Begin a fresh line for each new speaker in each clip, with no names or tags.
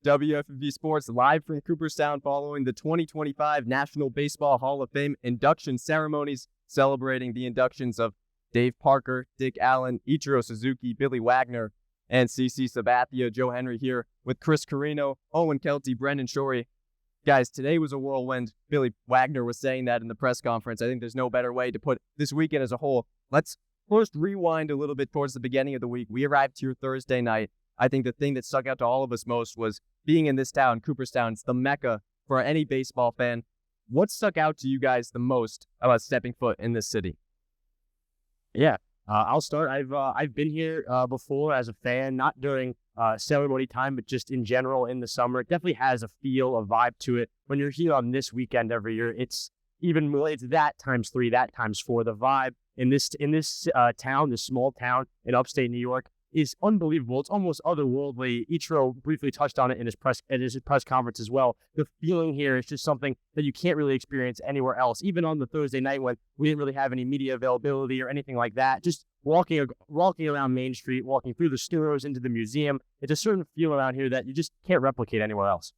WFUV Sports live from Cooperstown following the 2025 National Baseball Hall of Fame induction ceremonies, celebrating the inductions of Dave Parker, Dick Allen, Ichiro Suzuki, Billy Wagner, and CC Sabathia. Joe Henry here with Chris Carrino, Owen Kelty, Brendan Shorey. Guys, today was a whirlwind. Billy Wagner was saying that in the press conference. I think there's no better way to put this weekend as a whole. Let's first rewind a little bit towards the beginning of the week. We arrived here Thursday night. I think the thing that stuck out to all of us most was being in this town, Cooperstown. It's the mecca for any baseball fan. What stuck out to you guys the most about stepping foot in this city?
Yeah, I'll start. I've been here before as a fan, not during ceremony time, but just in general in the summer. It definitely has a feel, a vibe to it. When you're here on this weekend every year, it's even more. It's that times 3, that times 4. The vibe in this town, this small town in upstate New York, is unbelievable. It's almost otherworldly. Ichiro briefly touched on it in his press conference as well. The feeling here is just something that you can't really experience anywhere else. Even on the Thursday night when we didn't really have any media availability or anything like that, just walking around Main Street, walking through the stores into the museum, it's a certain feel around here that you just can't replicate anywhere else.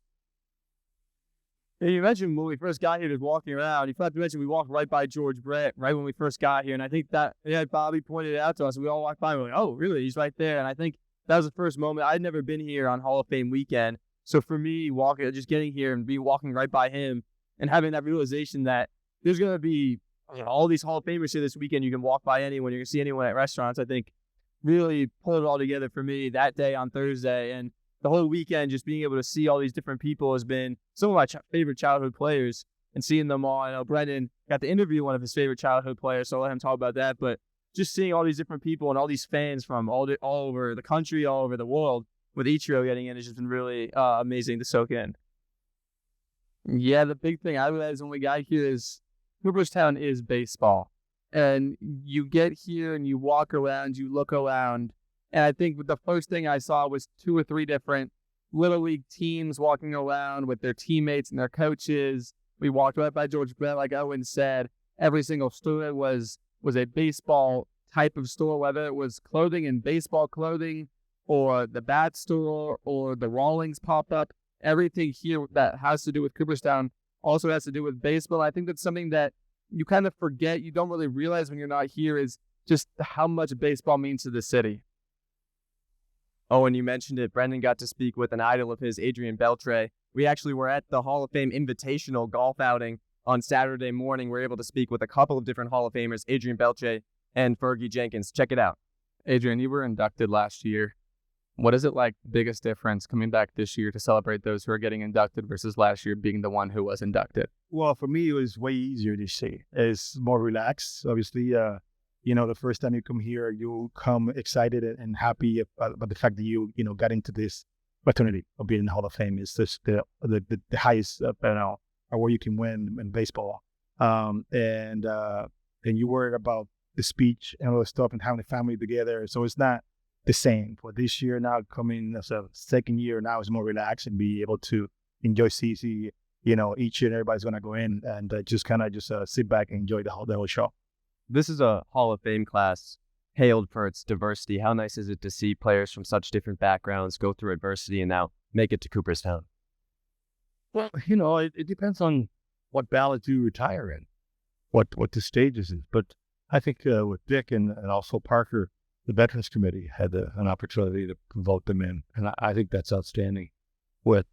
Yeah, you mentioned when we first got here, just walking around. You forgot to mention we walked right by George Brett right when we first got here. And I think that Bobby pointed it out to us. We all walked by and we're like, oh, really? He's right there. And I think that was the first moment. I'd never been here on Hall of Fame weekend. So for me, just getting here and walking right by him and having that realization that there's going to be all these Hall of Famers here this weekend. You can walk by anyone. You're going to see anyone at restaurants. I think really pulled it all together for me that day on Thursday. And the whole weekend, just being able to see all these different people has been some of my favorite childhood players, and seeing them all. I know Brendan got to interview one of his favorite childhood players, so I'll let him talk about that. But just seeing all these different people and all these fans from all over the country, all over the world, with Ichiro getting in, has just been really amazing to soak in. Yeah, the big thing I realized when we got here is Cooperstown is baseball. And you get here and you walk around, you look around, and I think the first thing I saw was 2 or 3 different Little League teams walking around with their teammates and their coaches. We walked right by George Brett, like Owen said. Every single store was a baseball type of store, whether it was clothing and baseball clothing, or the bat store, or the Rawlings pop-up. Everything here that has to do with Cooperstown also has to do with baseball. I think that's something that you kind of forget. You don't really realize when you're not here is just how much baseball means to the city. Oh, and you mentioned it. Brendan got to speak with an idol of his, Adrian Beltre. We actually were at the Hall of Fame Invitational golf outing on Saturday morning. We were able to speak with a couple of different Hall of Famers, Adrian Beltre and Fergie Jenkins. Check it out.
Adrian, you were inducted last year. What is it like, biggest difference coming back this year to celebrate those who are getting inducted versus last year being the one who was inducted?
Well, for me, it was way easier this year. It's more relaxed, obviously. The first time you come here, you come excited and happy about the fact that you got into this opportunity of being in the Hall of Fame. It's just the highest award you can win in baseball. And you worry about the speech and all the stuff and having the family together. So it's not the same. For this year now, coming as a second year, now it's more relaxed and be able to enjoy CC. Each year everybody's going to go in and just sit back and enjoy the whole show.
This is a Hall of Fame class hailed for its diversity. How nice is it to see players from such different backgrounds go through adversity and now make it to Cooperstown?
Well, it depends on what ballot you retire in, what the stages is. But I think with Dick and also Parker, the Veterans Committee had an opportunity to vote them in. And I think that's outstanding. With,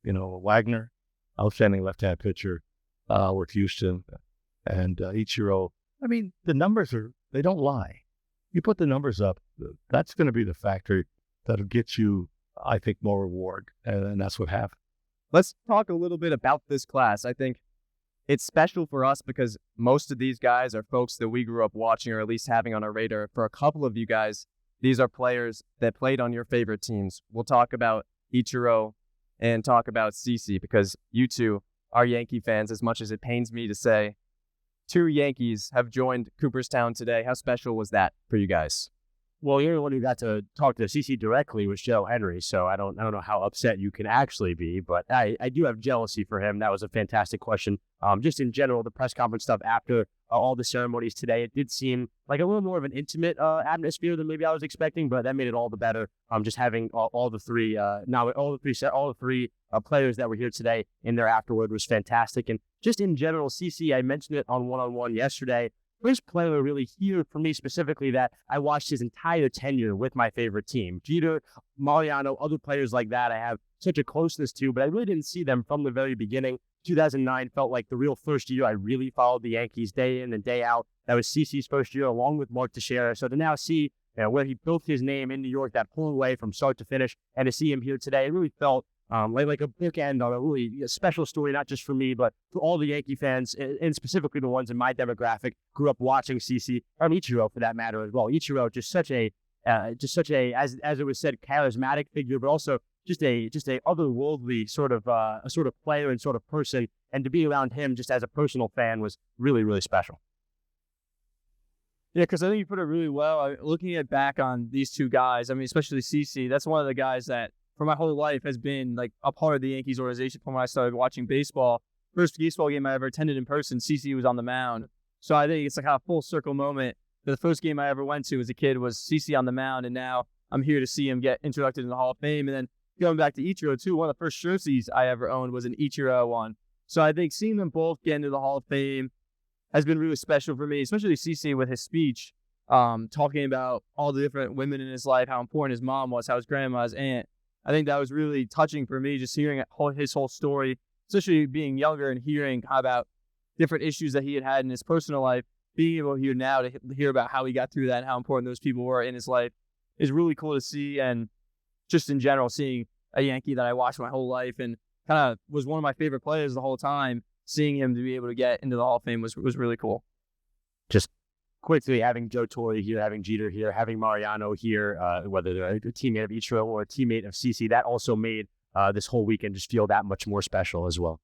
Wagner, outstanding left-hand pitcher with Houston. And Ichiro, the numbers they don't lie. You put the numbers up, that's going to be the factor that'll get you, I think, more reward. And that's what happened.
Let's talk a little bit about this class. I think it's special for us because most of these guys are folks that we grew up watching or at least having on our radar. For a couple of you guys, these are players that played on your favorite teams. We'll talk about Ichiro and talk about CC because you two are Yankee fans, as much as it pains me to say. 2 Yankees have joined Cooperstown today. How special was that for you guys?
Well, you're the one who got to talk to CC directly with Joe Henry, so I don't know how upset you can actually be, but I do have jealousy for him. That was a fantastic question. Just in general, the press conference stuff after all the ceremonies today. It did seem like a little more of an intimate atmosphere than maybe I was expecting, but that made it all the better. Just having all the three players that were here today in there afterward was fantastic. And just in general, CC, I mentioned it on one-on-one yesterday. First player really here for me specifically that I watched his entire tenure with my favorite team. Jeter, Mariano, other players like that I have such a closeness to, but I really didn't see them from the very beginning. 2009 felt like the real first year I really followed the Yankees day in and day out. That was CC's first year along with Mark Teixeira. So to now see where he built his name in New York that whole way from start to finish, and to see him here today, it really felt like a bookend on a really special story, not just for me, but for all the Yankee fans, and specifically the ones in my demographic, grew up watching CC, or Ichiro for that matter as well. Ichiro, just such a, as it was said, charismatic figure, but also just a otherworldly sort of player and sort of person. And to be around him just as a personal fan was really, really special.
Yeah, because I think you put it really well. Looking back on these two guys, I mean, especially CC, that's one of the guys that for my whole life has been like a part of the Yankees organization from when I started watching baseball. First baseball game I ever attended in person, CC was on the mound. So I think it's like a full circle moment. The first game I ever went to as a kid was CC on the mound, and now I'm here to see him get inducted in the Hall of Fame. And then going back to Ichiro too, one of the first jerseys I ever owned was an Ichiro one. So I think seeing them both get into the Hall of Fame has been really special for me, especially CC with his speech, talking about all the different women in his life, how important his mom was, how his grandma, his aunt. I think that was really touching for me, just hearing his whole story, especially being younger and hearing about different issues that he had in his personal life. Being able to hear now to hear about how he got through that and how important those people were in his life is really cool to see. And just in general, seeing a Yankee that I watched my whole life and kind of was one of my favorite players the whole time, seeing him to be able to get into the Hall of Fame was really cool.
Just quickly, having Joe Torre here, having Jeter here, having Mariano here, whether they're a teammate of Ichiro or a teammate of CC, that also made this whole weekend just feel that much more special as well.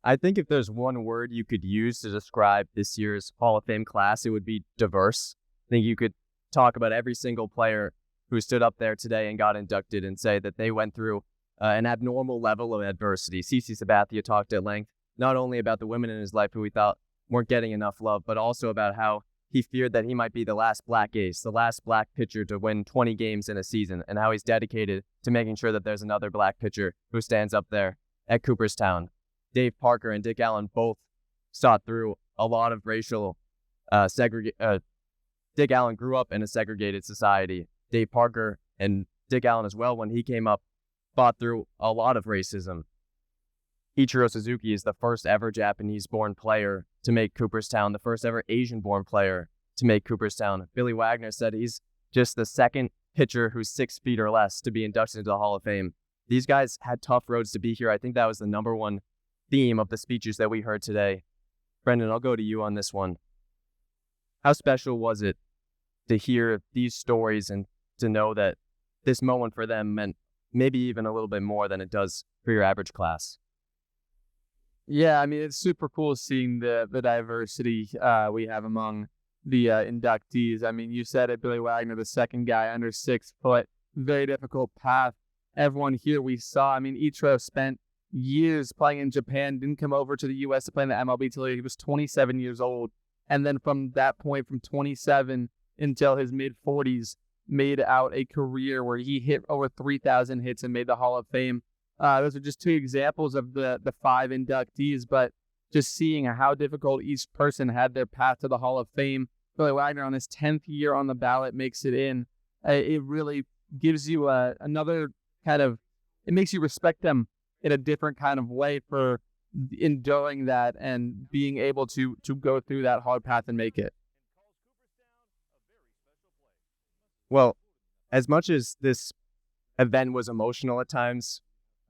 I think if there's one word you could use to describe this year's Hall of Fame class, it would be diverse. I think you could talk about every single player who stood up there today and got inducted and say that they went through an abnormal level of adversity. CC Sabathia talked at length, not only about the women in his life who he thought weren't getting enough love, but also about how he feared that he might be the last black ace, the last black pitcher to win 20 games in a season, and how he's dedicated to making sure that there's another black pitcher who stands up there at Cooperstown. Dave Parker and Dick Allen both sought through a lot of racial segregation. Dick Allen grew up in a segregated society. Dave Parker and Dick Allen as well, when he came up, fought through a lot of racism. Ichiro Suzuki is the first ever Japanese-born player to make Cooperstown, the first ever Asian-born player to make Cooperstown. Billy Wagner said he's just the second pitcher who's 6 feet or less to be inducted into the Hall of Fame. These guys had tough roads to be here. I think that was the number one theme of the speeches that we heard today. Brendan, I'll go to you on this one. How special was it to hear these stories and to know that this moment for them meant maybe even a little bit more than it does for your average class?
Yeah, I mean, it's super cool seeing the diversity we have among the inductees. I mean, you said it, Billy Wagner, the second guy under 6 foot, very difficult path. Everyone here we saw, I mean, Ichiro spent years playing in Japan, didn't come over to the U.S. to play in the MLB till he was 27 years old. And then from that point, from 27 until his mid-40s, made out a career where he hit over 3,000 hits and made the Hall of Fame. Those are just 2 examples of the 5 inductees, but just seeing how difficult each person had their path to the Hall of Fame. Billy Wagner on his 10th year on the ballot makes it in. It really gives you another kind of, it makes you respect them in a different kind of way for enduring that and being able to go through that hard path and make it.
Well, as much as this event was emotional at times,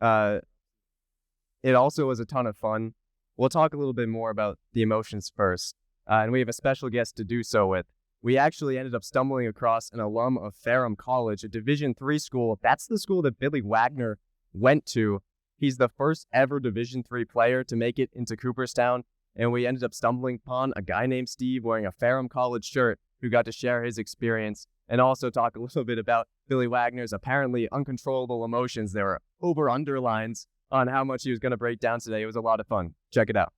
it also was a ton of fun. We'll talk a little bit more about the emotions first, and we have a special guest to do so with. We actually ended up stumbling across an alum of Ferrum College, a Division III school. That's the school that Billy Wagner went to. He's the first ever Division III player to make it into Cooperstown, and we ended up stumbling upon a guy named Steve wearing a Ferrum College shirt who got to share his experience and also talk a little bit about Billy Wagner's apparently uncontrollable emotions. There were over-underlines on how much he was going to break down today. It was a lot of fun. Check it out.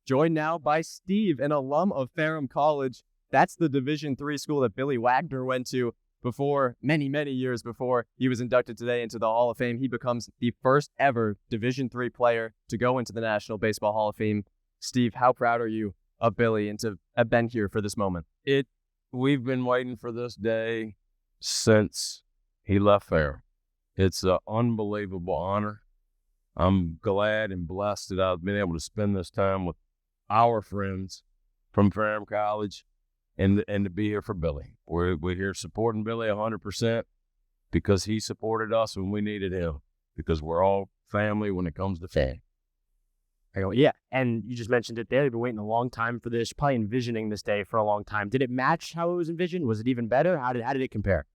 joined now by Steve, an alum of Ferrum College. That's the Division III school that Billy Wagner went to before, many, many years before he was inducted today into the Hall of Fame. He becomes the first ever Division III player to go into the National Baseball Hall of Fame. Steve, how proud are you of Billy and to have been here for this moment?
We've been waiting for this day since he left Ferrum. It's an unbelievable honor. I'm glad and blessed that I've been able to spend this time with our friends from Ferrum College and to be here for Billy. We're here supporting Billy 100% because he supported us when we needed him, because we're all family when it comes to family.
Yeah, and you just mentioned it there. You've been waiting a long time for this, probably envisioning this day for a long time. Did it match how it was envisioned? Was it even better? How did it compare?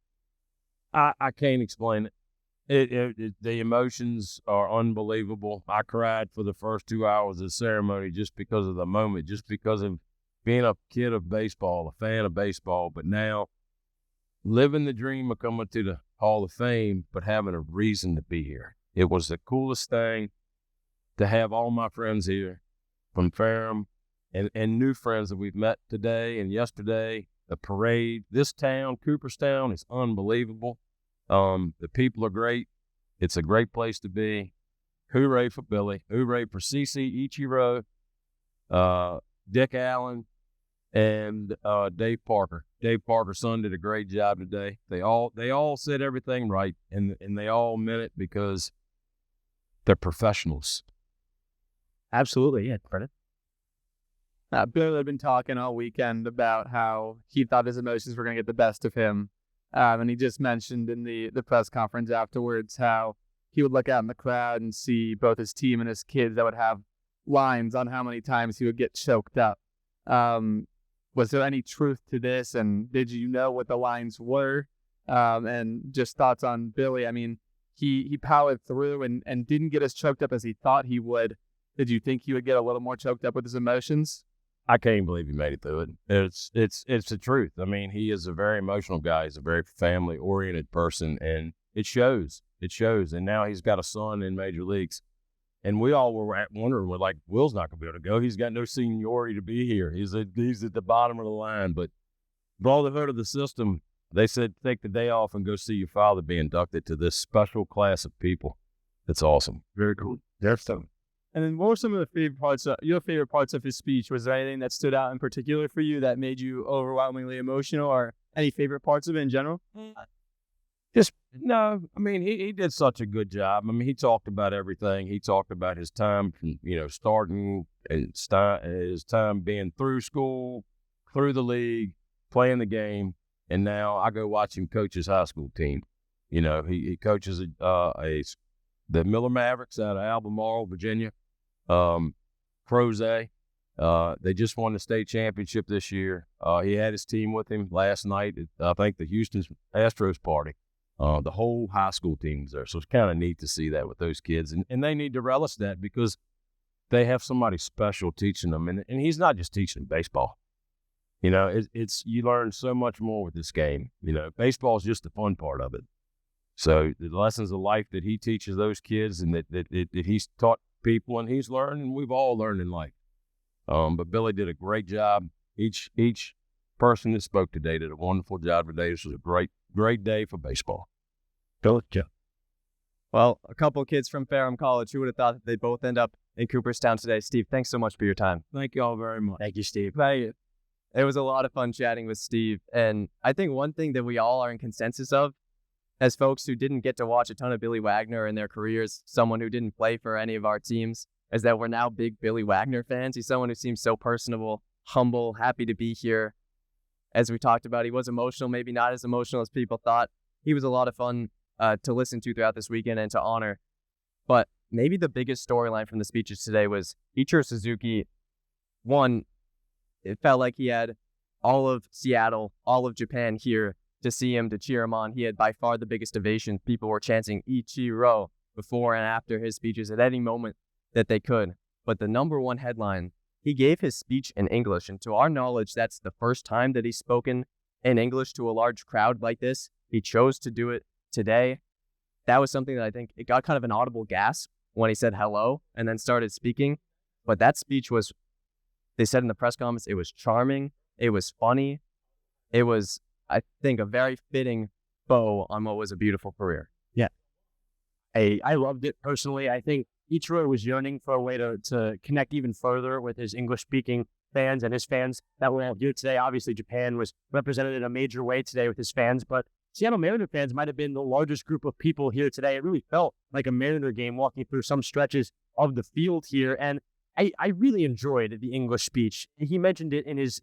I can't explain it. The emotions are unbelievable. I cried for the first 2 hours of the ceremony just because of the moment, just because of being a kid of baseball, a fan of baseball, but now living the dream of coming to the Hall of Fame, but having a reason to be here. It was the coolest thing to have all my friends here from Ferrum and new friends that we've met today and yesterday. The parade, this town, Cooperstown, is unbelievable. The people are great. It's a great place to be. Hooray for Billy. Hooray for CC, Ichiro, Dick Allen, and Dave Parker. Dave Parker's son did a great job today. They all said everything right, and they all meant it because they're professionals.
Absolutely, yeah, Brennan.
Billy had been talking all weekend about how he thought his emotions were going to get the best of him. And he just mentioned in the press conference afterwards how he would look out in the crowd and see both his team and his kids that would have lines on how many times he would get choked up. Was there any truth to this? And did you know what the lines were? And just thoughts on Billy. I mean, he powered through and didn't get as choked up as he thought he would. Did you think he would get a little more choked up with his emotions?
I can't believe he made it through it. It's the truth. I mean, he is a very emotional guy. He's a very family-oriented person, and it shows. It shows. And now he's got a son in major leagues. And we all were wondering, we're like, Will's not going to be able to go. He's got no seniority to be here. He's at the bottom of the line. But brotherhood of the system, they said, take the day off and go see your father be inducted to this special class of people. It's awesome. Very cool.
There's some.
And then what were some of your favorite parts of his speech? Was there anything that stood out in particular for you that made you overwhelmingly emotional, or any favorite parts of it in general?
No, I mean, he did such a good job. I mean, he talked about everything. He talked about his time from, starting, his time being through school, through the league, playing the game, and now I go watch him coach his high school team. He coaches the Miller Mavericks out of Albemarle, Virginia. Pros A. They just won the state championship this year. He had his team with him last night at, I think, the Houston Astros party. The whole high school team was there. So it's kind of neat to see that with those kids. And they need to relish that because they have somebody special teaching them. And he's not just teaching them baseball. It's you learn so much more with this game. Baseball is just the fun part of it. So the lessons of life that he teaches those kids and that he's taught people and he's learned, and we've all learned in life. But Billy did a great job. Each person that spoke today did a wonderful job today. This was a great day for baseball. Billy, yeah.
Well, a couple of kids from Ferrum College, who would have thought that they'd both end up in Cooperstown today? Steve, thanks so much for your time.
Thank you all very much.
Thank you, Steve.
Right.
It was a lot of fun chatting with Steve. And I think one thing that we all are in consensus of, as folks who didn't get to watch a ton of Billy Wagner in their careers, someone who didn't play for any of our teams, is that we're now big Billy Wagner fans. He's someone who seems so personable, humble, happy to be here. As we talked about, he was emotional, maybe not as emotional as people thought. He was a lot of fun to listen to throughout this weekend and to honor. But maybe the biggest storyline from the speeches today was Ichiro Suzuki. One, it felt like he had all of Seattle, all of Japan here to see him, to cheer him on. He had by far the biggest ovation. People were chanting Ichiro before and after his speeches at any moment that they could. But the number one headline, he gave his speech in English. And to our knowledge, that's the first time that he's spoken in English to a large crowd like this. He chose to do it today. That was something that I think it got kind of an audible gasp when he said hello and then started speaking. But that speech was they said in the press conference, it was charming, it was funny, it was, I think, a very fitting bow on what was a beautiful career.
Yeah. I loved it personally. I think Ichiro was yearning for a way to connect even further with his English-speaking fans and his fans that were all here today. Obviously, Japan was represented in a major way today with his fans, but Seattle Mariner fans might have been the largest group of people here today. It really felt like a Mariner game walking through some stretches of the field here, and I really enjoyed the English speech. He mentioned it in his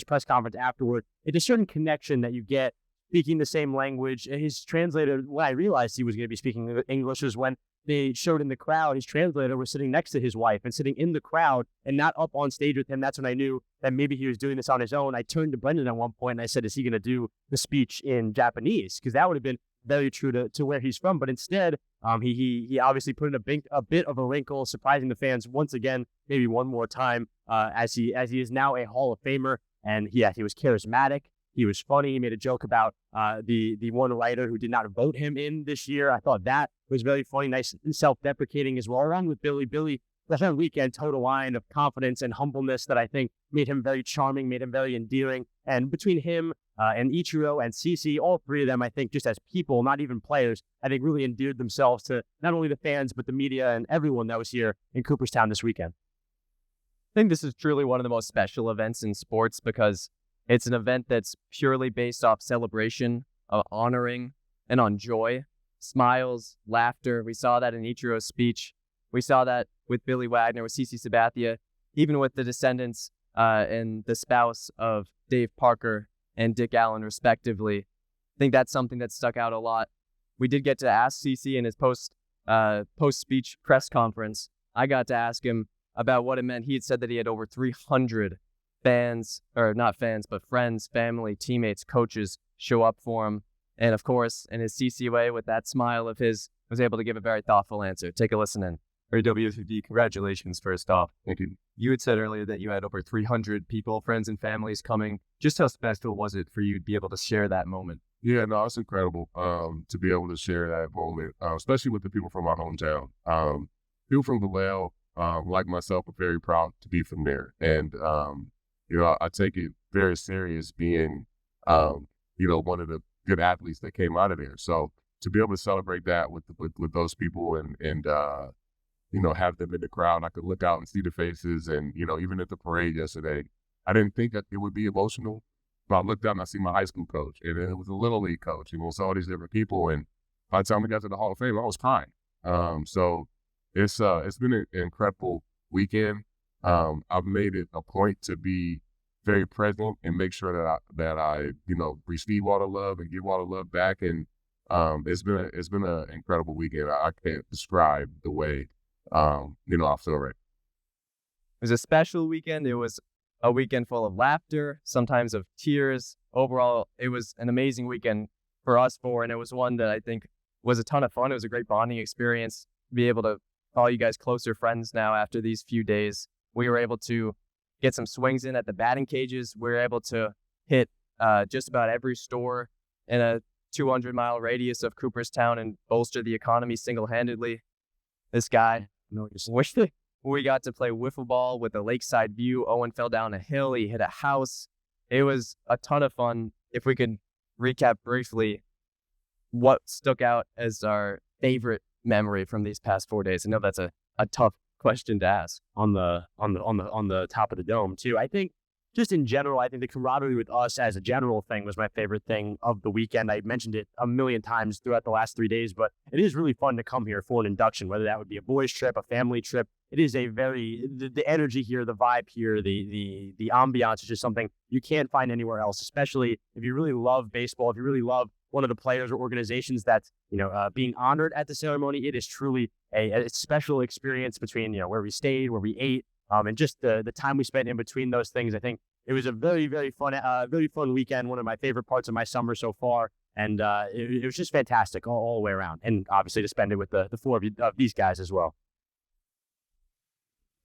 press conference afterward. It's a certain connection that you get speaking the same language. His translator, when I realized he was going to be speaking English, was when they showed in the crowd, his translator was sitting next to his wife and sitting in the crowd and not up on stage with him. That's when I knew that maybe he was doing this on his own. I turned to Brendan at one point and I said, is he going to do the speech in Japanese? Because that would have been very true to where he's from. But instead, he obviously put in a bit of a wrinkle, surprising the fans once again, maybe one more time, as he is now a Hall of Famer. And he was charismatic. He was funny. He made a joke about the one writer who did not vote him in this year. I thought that was very funny, nice, self-deprecating as well. Along with Billy, left on weekend total line of confidence and humbleness that I think made him very charming, made him very endearing. And between him and Ichiro and CC, all three of them, I think, just as people, not even players, I think really endeared themselves to not only the fans, but the media and everyone that was here in Cooperstown this weekend.
I think this is truly one of the most special events in sports because it's an event that's purely based off celebration, honoring, and on joy. Smiles, laughter. We saw that in Ichiro's speech. We saw that with Billy Wagner, with CC Sabathia, even with the descendants and the spouse of Dave Parker and Dick Allen, respectively. I think that's something that stuck out a lot. We did get to ask CC in his post-speech press conference. I got to ask him about what it meant. He had said that he had over 300 fans, or not fans, but friends, family, teammates, coaches show up for him. And of course, in his CC way, with that smile of his, was able to give a very thoughtful answer. Take a listen in.
WFUV, congratulations first off. Thank you. You had said earlier that you had over 300 people, friends and families coming. Just how special was it for you to be able to share that moment?
Yeah, no, it's incredible to be able to share that moment, especially with the people from my hometown. People from Vallejo, like myself, are very proud to be from there. And, I take it very serious being, one of the good athletes that came out of there. So to be able to celebrate that with those people and have them in the crowd, I could look out and see the faces. And, even at the parade yesterday, I didn't think that it would be emotional. But I looked out and I see my high school coach, and it was a little league coach, and we saw all these different people. And by the time we got to the Hall of Fame, I was crying. So it's been an incredible weekend. I've made it a point to be very present and make sure that I receive all the love and give all the love back. And it's been an incredible weekend. I can't describe the way I feel right.
It was a special weekend. It was a weekend full of laughter, sometimes of tears. Overall, it was an amazing weekend for us four, and it was one that I think was a ton of fun. It was a great bonding experience to be able to call you guys closer friends now after these few days. We were able to get some swings in at the batting cages. We were able to hit just about every store in a 200-mile radius of Cooperstown and bolster the economy single-handedly. This guy, we got to play wiffle ball with a lakeside view. Owen fell down a hill. He hit a house. It was a ton of fun. If we could recap briefly what stuck out as our favorite memory from these past 4 days. I know that's a tough question to ask.
On the top of the dome too. I think just in general, I think the camaraderie with us as a general thing was my favorite thing of the weekend. I mentioned it a million times throughout the last 3 days, but it is really fun to come here for an induction, whether that would be a boys trip, a family trip. It is a the energy here, the vibe here, the ambiance is just something you can't find anywhere else, especially if you really love baseball, if you really love one of the players or organizations that's, being honored at the ceremony. It is truly a special experience between, where we stayed, where we ate, and just the time we spent in between those things. I think it was a very, very fun weekend. One of my favorite parts of my summer so far. And it was just fantastic all the way around. And obviously to spend it with the four of these guys as well.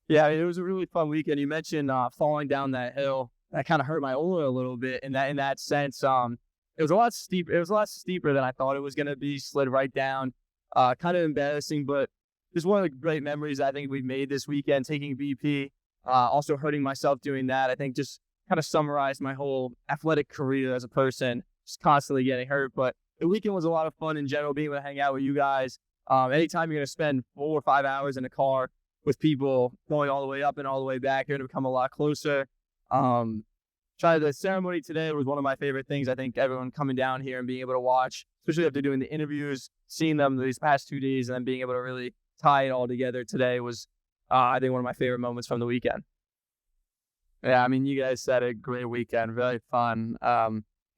Yeah, it was a really fun weekend. You mentioned falling down that hill. That kind of hurt my ulna a little bit in that sense. It was a lot steep. It was a lot steeper than I thought it was going to be. Slid right down. Kind of embarrassing, but just one of the great memories I think we've made this weekend, taking BP also hurting myself doing that. I think just kind of summarized my whole athletic career as a person, just constantly getting hurt. But the weekend was a lot of fun in general, being able to hang out with you guys. Anytime you're going to spend 4 or 5 hours in a car with people going all the way up and all the way back, you're going to become a lot closer. The ceremony today was one of my favorite things. I think everyone coming down here and being able to watch, especially after doing the interviews, seeing them these past 2 days, and then being able to really tie it all together today was, I think, one of my favorite moments from the weekend. Yeah, I mean, you guys had a great weekend, really fun.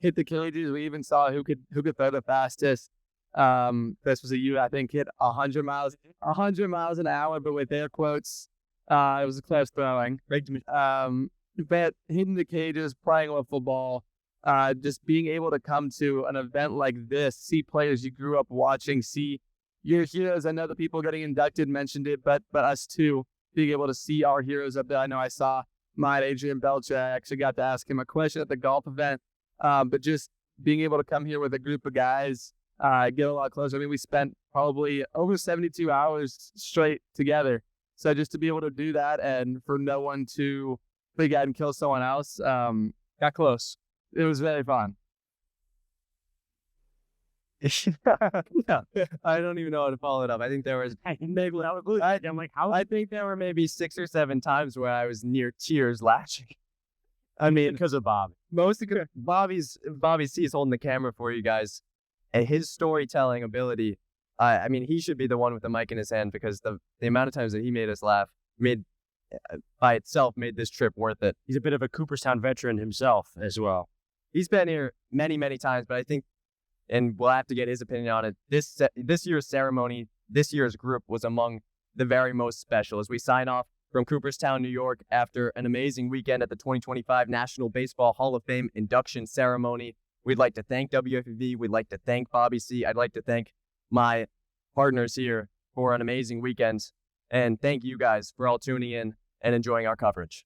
Hit the cages. We even saw who could throw the fastest. This was a you, I think, hit 100 miles an hour, but with air quotes. It was a close throwing. But hitting the cages, playing with football, just being able to come to an event like this, see players you grew up watching, see your heroes. I know the people getting inducted mentioned it, but us too, being able to see our heroes up there. I know I saw mine, Adrian Beltre. I actually got to ask him a question at the golf event. But just being able to come here with a group of guys, get a lot closer. I mean, we spent probably over 72 hours straight together. So just to be able to do that and for no one to freak out and kill someone else, got close. It was very fun.
Yeah. I don't even know how to follow it up. I think there was maybe I think there were maybe 6 or 7 times where I was near tears laughing. I mean,
Because of Bob.
mostly because Bobby C's holding the camera for you guys. And his storytelling ability, I mean, he should be the one with the mic in his hand, because the amount of times that he made us laugh by itself made this trip worth it.
He's a bit of a Cooperstown veteran himself as well.
He's been here many, many times, but I think, and we'll have to get his opinion on it, this year's ceremony, this year's group was among the very most special. As we sign off from Cooperstown, New York, after an amazing weekend at the 2025 National Baseball Hall of Fame induction ceremony, we'd like to thank WFUV. We'd like to thank Bobby C. I'd like to thank my partners here for an amazing weekend. And thank you guys for all tuning in and enjoying our coverage.